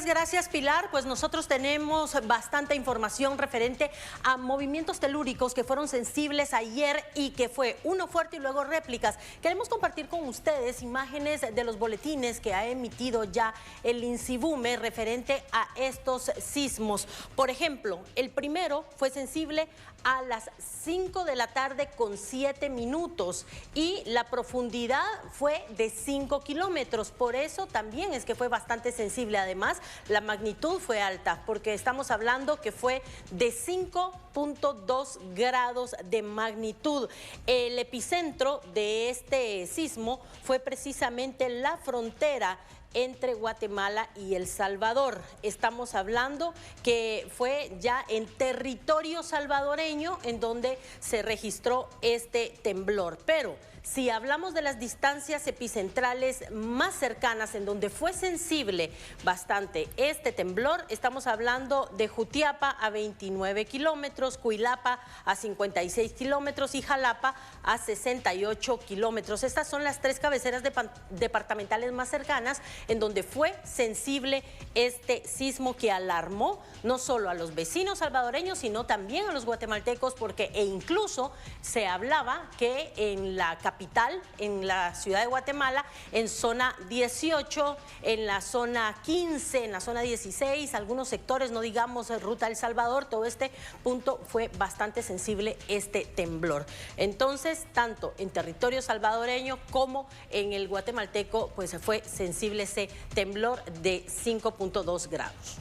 gracias Pilar. Pues nosotros tenemos bastante información referente a movimientos telúricos que fueron sensibles ayer y que fue uno fuerte y luego réplicas. Queremos compartir con ustedes imágenes de los boletines que ha emitido ya el INSIBUME referente a estos sismos. Por ejemplo, el primero fue sensible a las 5 de la tarde con 7 minutos y la profundidad fue de 5 kilómetros. Por eso también es que fue bastante sensible. Además, la magnitud fue alta porque estamos hablando que fue de 5.2 grados de magnitud. El epicentro de este sismo fue precisamente la frontera entre Guatemala y El Salvador. Estamos hablando que fue ya en territorio salvadoreño en donde se registró este temblor. Pero si hablamos de las distancias epicentrales más cercanas en donde fue sensible bastante este temblor, estamos hablando de Jutiapa a 29 kilómetros, Cuilapa a 56 kilómetros y Jalapa a 68 kilómetros. Estas son las tres cabeceras departamentales más cercanas en donde fue sensible este sismo que alarmó no solo a los vecinos salvadoreños, sino también a los guatemaltecos, porque incluso se hablaba que en la capital, en la ciudad de Guatemala, en zona 18, en la zona 15, en la zona 16, algunos sectores, no digamos Ruta El Salvador, todo este punto fue bastante sensible este temblor. Entonces, tanto en territorio salvadoreño como en el guatemalteco, pues fue sensible ese temblor de 5.2 grados.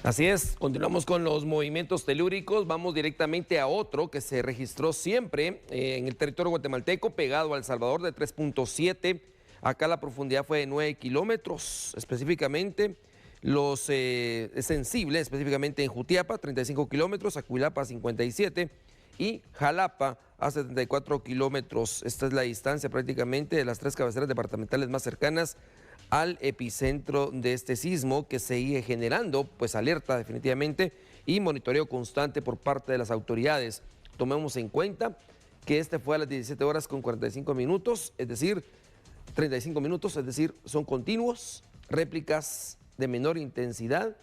Así es, continuamos con los movimientos telúricos, vamos directamente a otro que se registró siempre en el territorio guatemalteco, pegado a El Salvador, de 3.7, acá la profundidad fue de 9 kilómetros, específicamente sensible, específicamente en Jutiapa, 35 kilómetros, Acuilapa, 57, y Jalapa a 74 kilómetros. Esta es la distancia prácticamente de las tres cabeceras departamentales más cercanas al epicentro de este sismo, que sigue generando pues alerta definitivamente y monitoreo constante por parte de las autoridades. Tomemos en cuenta que este fue a las 17 horas con 45 minutos, es decir, 35 minutos, es decir, son continuos, réplicas de menor intensidad,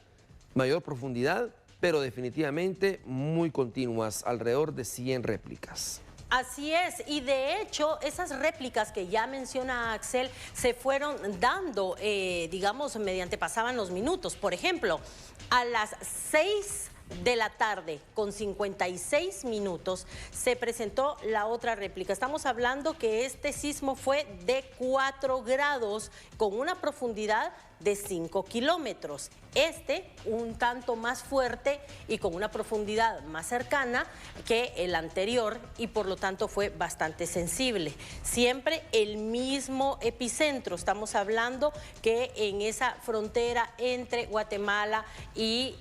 mayor profundidad, pero definitivamente muy continuas, alrededor de 100 réplicas. Así es, y de hecho esas réplicas que ya menciona Axel se fueron dando, digamos, mediante pasaban los minutos. Por ejemplo, a las 6 de la tarde con 56 minutos se presentó la otra réplica. Estamos hablando que este sismo fue de 4 grados con una profundidad de 5 kilómetros. Este un tanto más fuerte y con una profundidad más cercana que el anterior y por lo tanto fue bastante sensible. Siempre el mismo epicentro. Estamos hablando que en esa frontera entre Guatemala y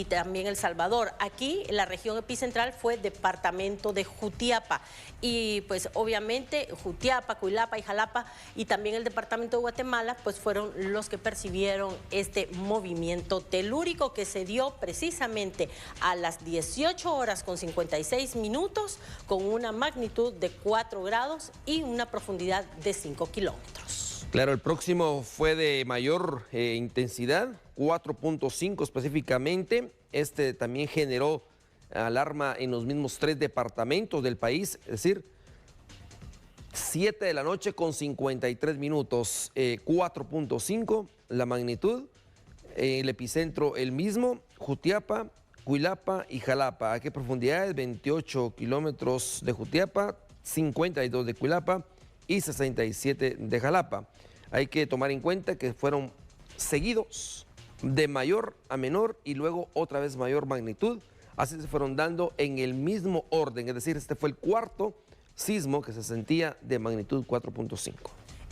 también El Salvador. Aquí la región epicentral fue departamento de Jutiapa y pues obviamente Jutiapa, Cuilapa y Jalapa y también el departamento de Guatemala pues fueron los que percibieron este movimiento telúrico que se dio precisamente a las 18 horas con 56 minutos con una magnitud de 4 grados y una profundidad de 5 kilómetros. Claro, el próximo fue de mayor intensidad, 4.5 específicamente. Este también generó alarma en los mismos 3 departamentos del país, es decir, 7 de la noche con 53 minutos, 4.5 la magnitud, el epicentro el mismo, Jutiapa, Cuilapa y Jalapa. ¿A qué profundidades? 28 kilómetros de Jutiapa, 52 de Cuilapa y 67 de Jalapa. Hay que tomar en cuenta que fueron seguidos de mayor a menor y luego otra vez mayor magnitud. Así se fueron dando en el mismo orden, es decir, este fue el cuarto sismo que se sentía de magnitud 4.5.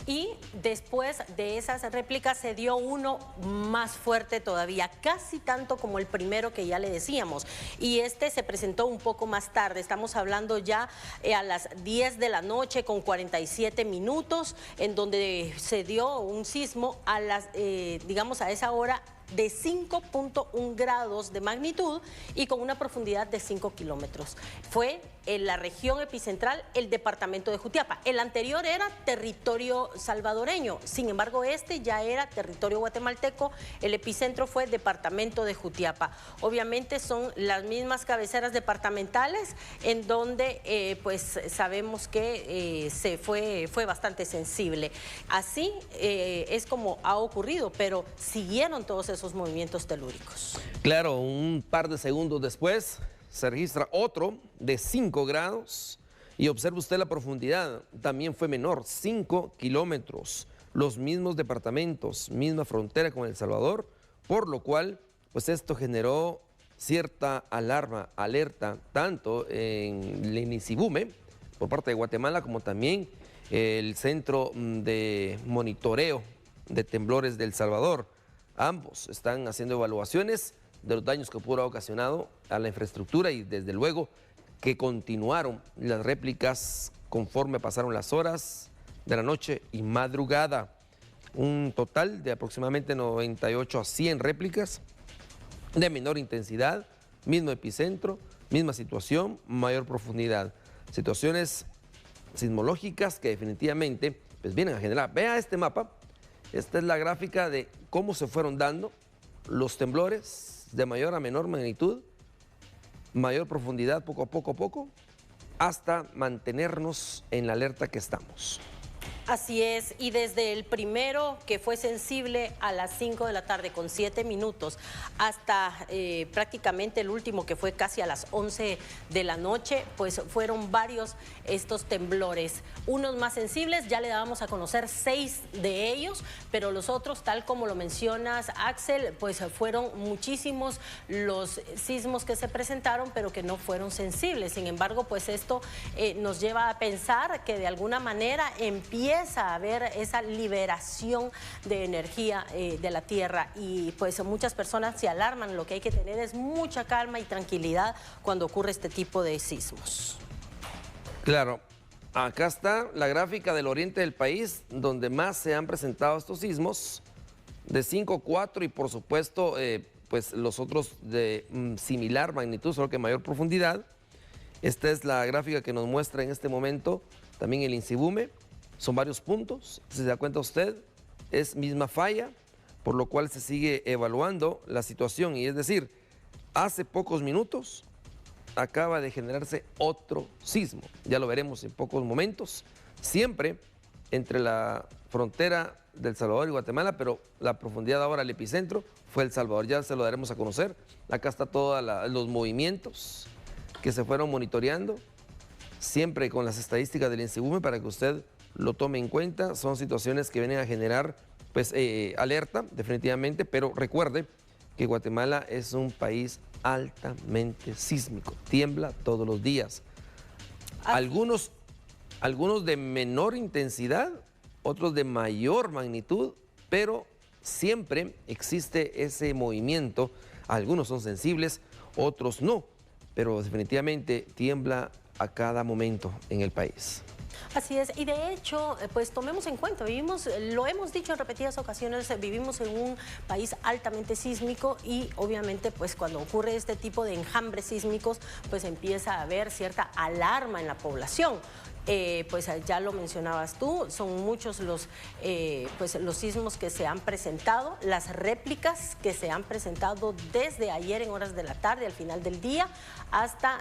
Y después de esas réplicas se dio uno más fuerte todavía, casi tanto como el primero que ya le decíamos. Y este se presentó un poco más tarde, estamos hablando ya a las 10 de la noche con 47 minutos, en donde se dio un sismo a las, digamos a esa hora, de 5.1 grados de magnitud y con una profundidad de 5 kilómetros. Fue en la región epicentral, el departamento de Jutiapa. El anterior era territorio salvadoreño, sin embargo este ya era territorio guatemalteco, el epicentro fue departamento de Jutiapa. Obviamente son las mismas cabeceras departamentales en donde pues sabemos que fue bastante sensible. Así es como ha ocurrido, pero siguieron todos esos movimientos telúricos. Claro, un par de segundos después se registra otro de 5 grados y observe usted la profundidad, también fue menor, 5 kilómetros, los mismos departamentos, misma frontera con El Salvador, por lo cual pues esto generó cierta alarma, alerta, tanto en el INICIBUME por parte de Guatemala como también el Centro de Monitoreo de Temblores de El Salvador. Ambos están haciendo evaluaciones de los daños que pudo haber ocasionado a la infraestructura y desde luego que continuaron las réplicas conforme pasaron las horas de la noche y madrugada. Un total de aproximadamente 98 a 100 réplicas de menor intensidad, mismo epicentro, misma situación, mayor profundidad. Situaciones sismológicas que definitivamente pues, vienen a generar. Vea este mapa, esta es la gráfica de cómo se fueron dando los temblores de mayor a menor magnitud, mayor profundidad poco a poco, hasta mantenernos en la alerta que estamos. Así es, y desde el primero que fue sensible a las 5 de la tarde con 7 minutos hasta prácticamente el último que fue casi a las 11 de la noche, pues fueron varios estos temblores. Unos más sensibles, ya le dábamos a conocer 6 de ellos, pero los otros, tal como lo mencionas, Axel, pues fueron muchísimos los sismos que se presentaron, pero que no fueron sensibles. Sin embargo, pues esto nos lleva a pensar que de alguna manera empieza a haber esa liberación de energía de la Tierra y pues muchas personas se alarman. Lo que hay que tener es mucha calma y tranquilidad cuando ocurre este tipo de sismos. Claro, acá está la gráfica del oriente del país donde más se han presentado estos sismos de 5,4 y por supuesto pues los otros de similar magnitud, solo que mayor profundidad. Esta es la gráfica que nos muestra en este momento también el INCIBUME. Son varios puntos, si se da cuenta usted, es misma falla, por lo cual se sigue evaluando la situación. Y es decir, hace pocos minutos acaba de generarse otro sismo. Ya lo veremos en pocos momentos, siempre entre la frontera del Salvador y Guatemala, pero la profundidad ahora, el epicentro, fue El Salvador. Ya se lo daremos a conocer. Acá está todos los movimientos que se fueron monitoreando, siempre con las estadísticas del INCIBUME para que usted lo tome en cuenta. Son situaciones que vienen a generar pues alerta definitivamente, pero recuerde que Guatemala es un país altamente sísmico, tiembla todos los días. Algunos de menor intensidad, otros de mayor magnitud, pero siempre existe ese movimiento. Algunos son sensibles, otros no, pero definitivamente tiembla a cada momento en el país. Así es, y de hecho, pues tomemos en cuenta, lo hemos dicho en repetidas ocasiones, vivimos en un país altamente sísmico y obviamente pues cuando ocurre este tipo de enjambres sísmicos, pues empieza a haber cierta alarma en la población. Pues ya lo mencionabas tú, son muchos los sismos que se han presentado, las réplicas que se han presentado desde ayer en horas de la tarde, al final del día, hasta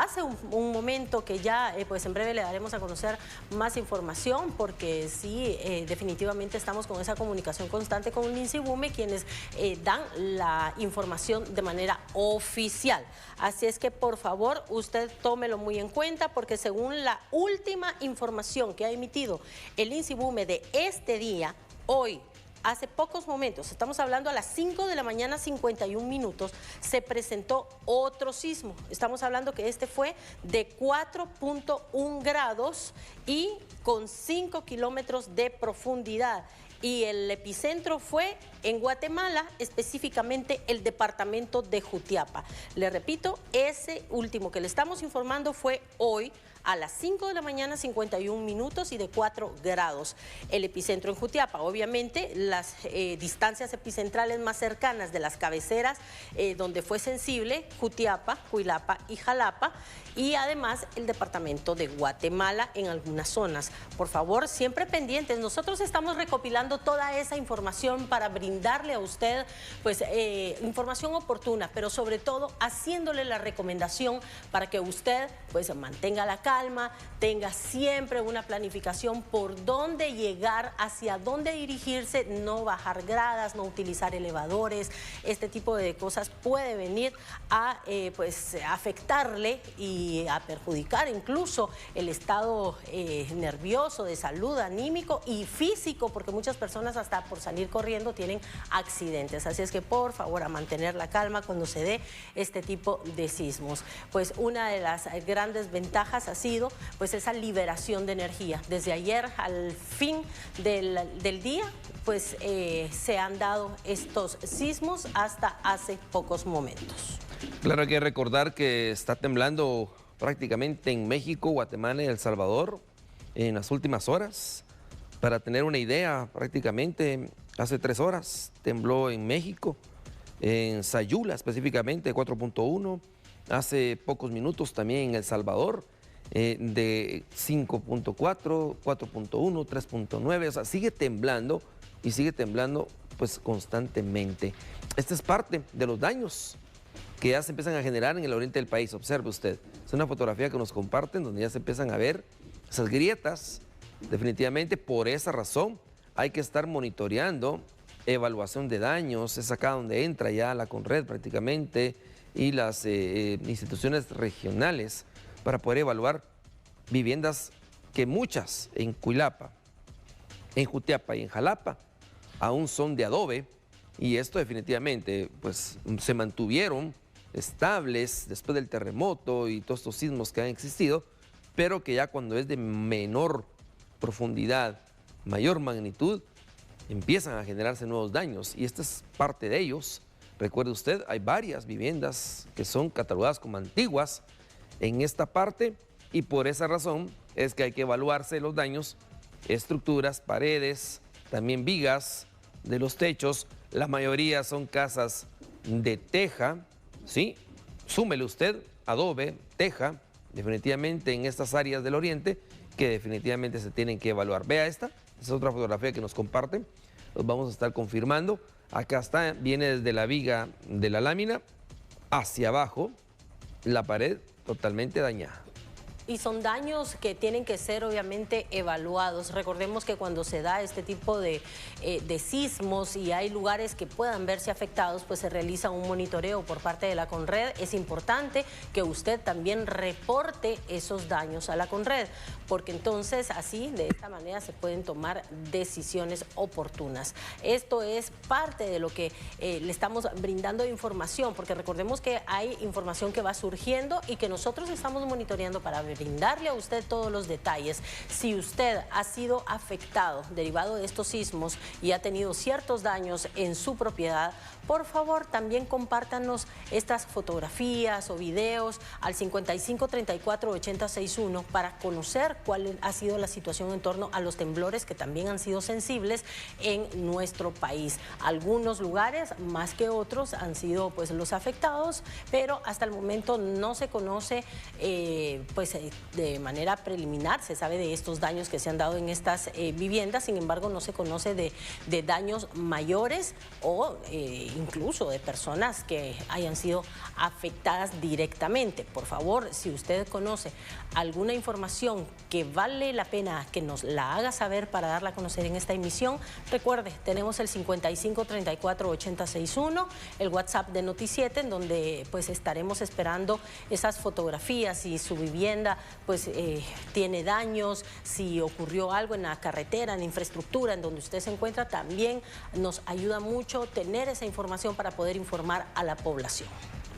hace un momento que ya pues en breve le daremos a conocer más información, porque sí, definitivamente estamos con esa comunicación constante con el INCIBUME, quienes dan la información de manera oficial. Así es que por favor usted tómelo muy en cuenta, porque según la última información que ha emitido el INCIBUME de este día, hoy, hace pocos momentos, estamos hablando a las 5 de la mañana 51 minutos, se presentó otro sismo. Estamos hablando que este fue de 4.1 grados y con 5 kilómetros de profundidad. Y el epicentro fue en Guatemala, específicamente el departamento de Jutiapa. Le repito, ese último que le estamos informando fue hoy a las 5 de la mañana 51 minutos y de 4 grados. El epicentro en Jutiapa, obviamente las distancias epicentrales más cercanas de las cabeceras donde fue sensible, Jutiapa, Cuilapa y Jalapa, y además el departamento de Guatemala en algunas zonas. Por favor, siempre pendientes. Nosotros estamos recopilando toda esa información para brindarle a usted pues información oportuna, pero sobre todo haciéndole la recomendación para que usted pues mantenga la calma, tenga siempre una planificación por dónde llegar, hacia dónde dirigirse, no bajar gradas, no utilizar elevadores. Este tipo de cosas puede venir a pues afectarle y a perjudicar incluso el estado nervioso, de salud, anímico y físico, porque muchas personas hasta por salir corriendo tienen accidentes. Así es que por favor a mantener la calma cuando se dé este tipo de sismos. Pues una de las grandes ventajas ha sido pues esa liberación de energía. Desde ayer al fin del día pues se han dado estos sismos hasta hace pocos momentos. Claro, hay que recordar que está temblando prácticamente en México, Guatemala y El Salvador en las últimas horas. Para tener una idea, prácticamente hace 3 horas tembló en México, en Sayula específicamente 4.1, hace pocos minutos también en El Salvador de 5.4, 4.1, 3.9, o sea, sigue temblando y sigue temblando pues constantemente. Esta es parte de los daños que ya se empiezan a generar en el oriente del país. Observe usted, es una fotografía que nos comparten donde ya se empiezan a ver esas grietas. Definitivamente por esa razón hay que estar monitoreando evaluación de daños. Es acá donde entra ya la Conred prácticamente y las instituciones regionales para poder evaluar viviendas que muchas en Cuilapa, en Jutiapa y en Jalapa aún son de adobe, y esto definitivamente pues se mantuvieron estables después del terremoto y todos estos sismos que han existido, pero que ya cuando es de menor profundidad, mayor magnitud, empiezan a generarse nuevos daños, y esta es parte de ellos. Recuerde usted, hay varias viviendas que son catalogadas como antiguas en esta parte, y por esa razón es que hay que evaluarse los daños, estructuras, paredes, también vigas de los techos. La mayoría son casas de teja, ¿sí? Súmele usted adobe, teja, definitivamente en estas áreas del oriente que definitivamente se tienen que evaluar. Vea esta es otra fotografía que nos comparten, los vamos a estar confirmando. Acá está, viene desde la viga de la lámina hacia abajo, la pared totalmente dañada. Y son daños que tienen que ser obviamente evaluados. Recordemos que cuando se da este tipo de sismos y hay lugares que puedan verse afectados, pues se realiza un monitoreo por parte de la Conred. Es importante que usted también reporte esos daños a la Conred, porque entonces así, de esta manera, se pueden tomar decisiones oportunas. Esto es parte de lo que le estamos brindando información, porque recordemos que hay información que va surgiendo y que nosotros estamos monitoreando para brindarle a usted todos los detalles. Si usted ha sido afectado derivado de estos sismos y ha tenido ciertos daños en su propiedad, por favor también compártanos estas fotografías o videos al 55 34 80 61 para conocer cuál ha sido la situación en torno a los temblores que también han sido sensibles en nuestro país. Algunos lugares más que otros han sido pues los afectados, pero hasta el momento no se conoce de manera preliminar. Se sabe de estos daños que se han dado en estas viviendas, sin embargo no se conoce de daños mayores o incluso de personas que hayan sido afectadas directamente. Por favor, si usted conoce alguna información que vale la pena que nos la haga saber para darla a conocer en esta emisión, recuerde, tenemos el 55 34 80 61, el WhatsApp de Noti7, en donde pues estaremos esperando esas fotografías. Si su vivienda pues tiene daños, si ocurrió algo en la carretera, en la infraestructura en donde usted se encuentra, también nos ayuda mucho tener esa información para poder informar a la población.